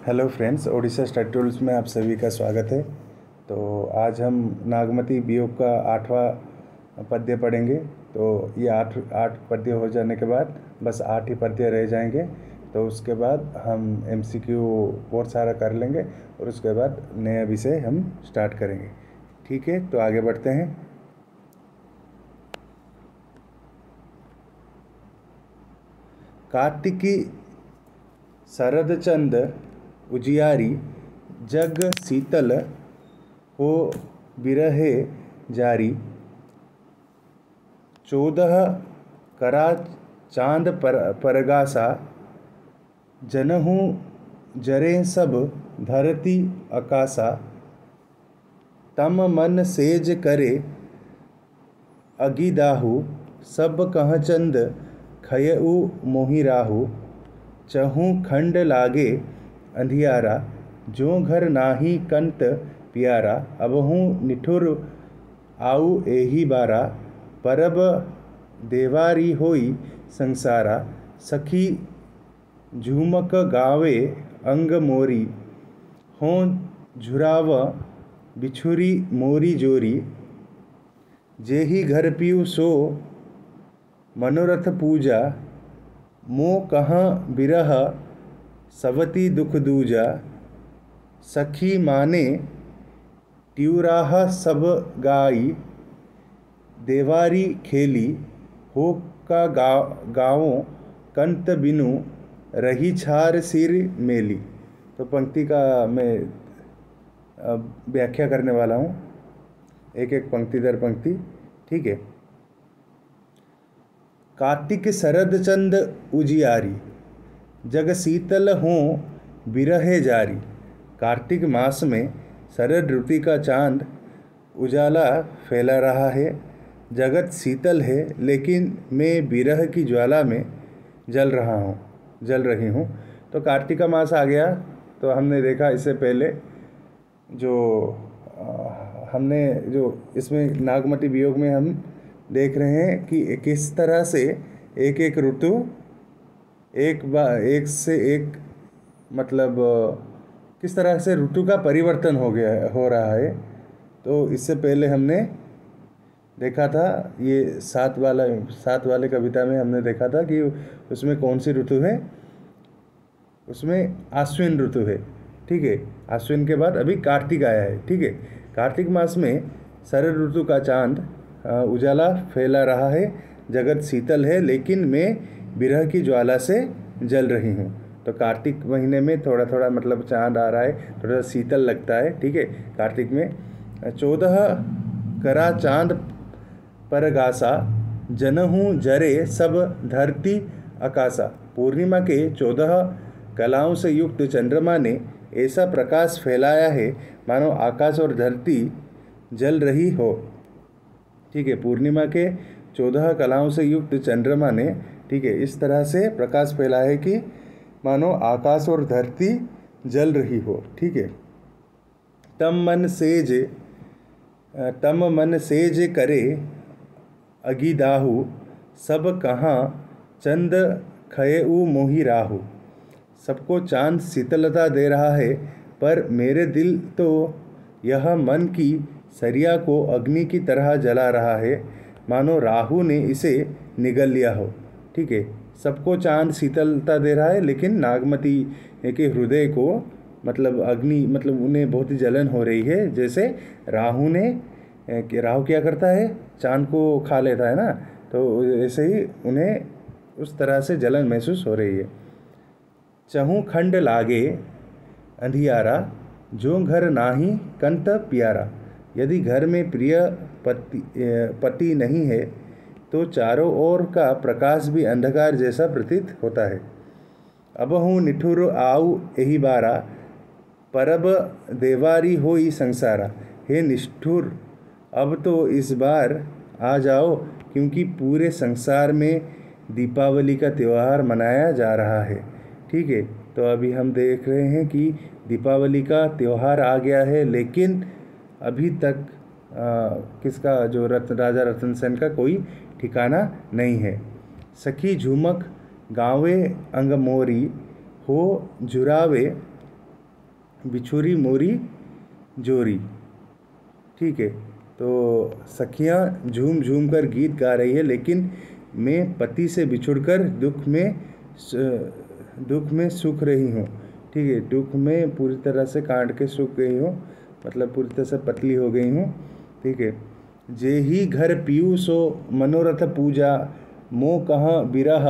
Hello friends, Odisha study tools में आप सभी का स्वागत है। तो आज हम नागमती वियोग का 8वां पद्य पढ़ेंगे। तो ये आठ पद्य हो जाने के बाद बस 8 ही पद्य रह जाएंगे। तो उसके बाद हम एमसीक्यू और सारा कर लेंगे और उसके बाद नया विषय हम स्टार्ट करेंगे। ठीक है, तो आगे बढ़ते हैं। कार्तिकी शरद चंद उजियारी, जग शीतल हो बिरहे जारी। 14 करा चांद परगासा, जनहु जरे सब धरती आकाशा। तम मन सेज करे अगिदाहु, सब कह चंद खयऊ मोहि राहु। चहु खंड लागे अंधियारा, जो घर नाही कंत प्यारा। अबहु निठुर आऊ एही बारा, परब देवारी होई संसारा। सखी झूमक गावे अंग मोरी, हों झुराव बिछुरी मोरी जोरी। जेहि घर पियु सो मनोरथ पूजा, मोह कहाँ बिरह सवती दुख दूजा। सखी माने ट्यूराह सब गाई, देवारी खेली हो का गाँवों कंत बिनु। रही छार सिर मेली। तो पंक्ति का मैं व्याख्या करने वाला हूँ, एक एक पंक्ति दर पंक्ति। ठीक है। कार्तिक शरद चंद उजियारी, जग शीतल हों बिरहे जारी। कार्तिक मास में शरद ऋतु का चांद उजाला फैला रहा है। जगत शीतल है, लेकिन मैं बिरह की ज्वाला में जल रही हूँ। तो कार्तिक का मास आ गया। तो हमने देखा इससे पहले हमने इसमें नागमती वियोग में हम देख रहे हैं कि किस तरह से एक एक ऋतु एक से एक मतलब किस तरह से ऋतु का परिवर्तन हो रहा है। तो इससे पहले हमने देखा था ये सात वाले कविता में हमने देखा था कि उसमें कौन सी ऋतु है, उसमें आश्विन ऋतु है। ठीक है, आश्विन के बाद अभी कार्तिक आया है। ठीक है, कार्तिक मास में शरद ऋतु का चांद उजाला फैला रहा है। जगत शीतल है, लेकिन मैं बिरह की ज्वाला से जल रही हूँ। तो कार्तिक महीने में थोड़ा थोड़ा मतलब चांद आ रहा है, थोड़ा शीतल लगता है। ठीक है, कार्तिक में 14 करा चांद परगासा, जनहु जरे सब धरती आकाशा। पूर्णिमा के 14 कलाओं से युक्त चंद्रमा ने ऐसा प्रकाश फैलाया है मानो आकाश और धरती जल रही हो। ठीक है, पूर्णिमा के 14 कलाओं से युक्त चंद्रमा ने, ठीक है, इस तरह से प्रकाश फैलाया है कि मानो आकाश और धरती जल रही हो। ठीक है। तम मन सेज करे अगिदाहु, सब कहाँ चंद खयऊ मोहि राहु। सबको चांद शीतलता दे रहा है, पर मेरे दिल तो यह मन की सरिया को अग्नि की तरह जला रहा है, मानो राहु ने इसे निगल लिया हो। ठीक है, सबको चांद शीतलता दे रहा है, लेकिन नागमती के हृदय को मतलब अग्नि मतलब उन्हें बहुत ही जलन हो रही है। जैसे राहु क्या करता है, चांद को खा लेता है ना, तो ऐसे ही उन्हें उस तरह से जलन महसूस हो रही है। चहु खंड लागे अंधियारा, जो घर नाही कंत प्यारा। यदि घर में प्रिय पति नहीं है, तो चारों ओर का प्रकाश भी अंधकार जैसा प्रतीत होता है। अबहु निठुर आऊ एही बारा, परब देवारी होई संसारा। हे निष्ठुर, अब तो इस बार आ जाओ, क्योंकि पूरे संसार में दीपावली का त्यौहार मनाया जा रहा है। ठीक है, तो अभी हम देख रहे हैं कि दीपावली का त्यौहार आ गया है, लेकिन अभी तक किसका जो राजा रतन सेन का कोई ठिकाना नहीं है। सखी झुमक गावे अंग मोरी, हो झुरावे बिछुरी मोरी जोरी। ठीक है, तो सखियाँ झूम झूम कर गीत गा रही है, लेकिन मैं पति से बिछुड़कर दुख में सूख रही हूँ। ठीक है, दुख में पूरी तरह से काट के सूख गई हूँ, मतलब पूरी तरह से पतली हो गई हूँ। ठीक है, जे ही घर पीऊ सो मनोरथ पूजा, मोह कहाँ बिरह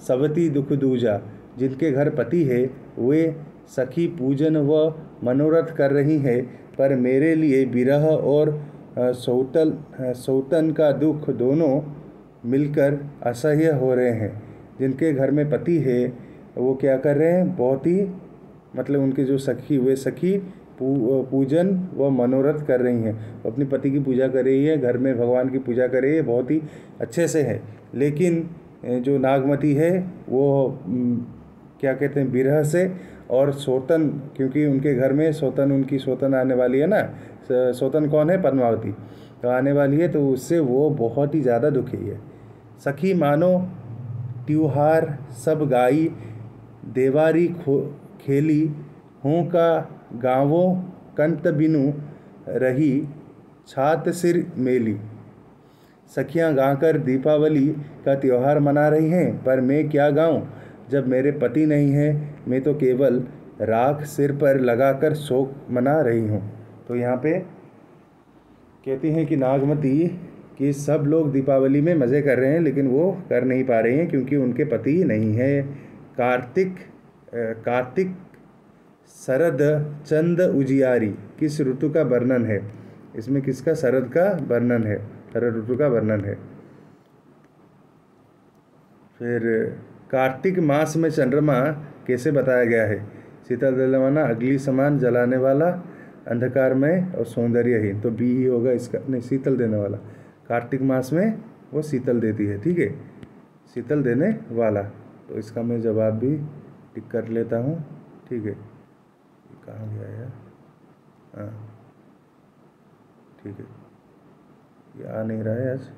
सवती दुख दूजा। जिनके घर पति है वे सखी पूजन व मनोरथ कर रही है, पर मेरे लिए विरह और सौतन का दुख दोनों मिलकर असह्य हो रहे हैं। जिनके घर में पति है वो क्या कर रहे हैं, बहुत ही मतलब उनके जो सखी, वे सखी पूजन व मनोरथ कर रही हैं, अपनी पति की पूजा कर रही है, घर में भगवान की पूजा कर रही है, बहुत ही अच्छे से है। लेकिन जो नागमती है वो क्या कहते हैं, विरह से और सौतन, क्योंकि उनके घर में सौतन, उनकी सौतन आने वाली है ना, सौतन कौन है, पद्मावती, तो आने वाली है, तो उससे वो बहुत ही ज़्यादा दुखी है। सखी मानो त्योहार सब गाई, देवारी खेली हूँ का गाँवों कंत बिनु रही छात सिर मेली। सखियाँ गाकर दीपावली का त्यौहार मना रही हैं, पर मैं क्या गाऊं जब मेरे पति नहीं हैं। मैं तो केवल राख सिर पर लगाकर शोक मना रही हूँ। तो यहाँ पे कहती हैं कि नागमती कि सब लोग दीपावली में मज़े कर रहे हैं, लेकिन वो कर नहीं पा रही हैं क्योंकि उनके पति नहीं है। कार्तिक शरद चंद उजियारी किस ऋतु का वर्णन है। इसमें किसका, शरद का वर्णन है, शरद ऋतु का वर्णन है। फिर कार्तिक मास में चंद्रमा कैसे बताया गया है। शीतल देने वाला, अगली समान, जलाने वाला, अंधकार में और सौंदर्यहीन। तो बी ही होगा इसका, नहीं, शीतल देने वाला। कार्तिक मास में वो शीतल देती है। ठीक है, शीतल देने वाला। तो इसका मैं जवाब भी टिक कर लेता हूँ। ठीक है, ये कहाँ गया यार, हाँ ठीक है, ये आ नहीं रहा है आज।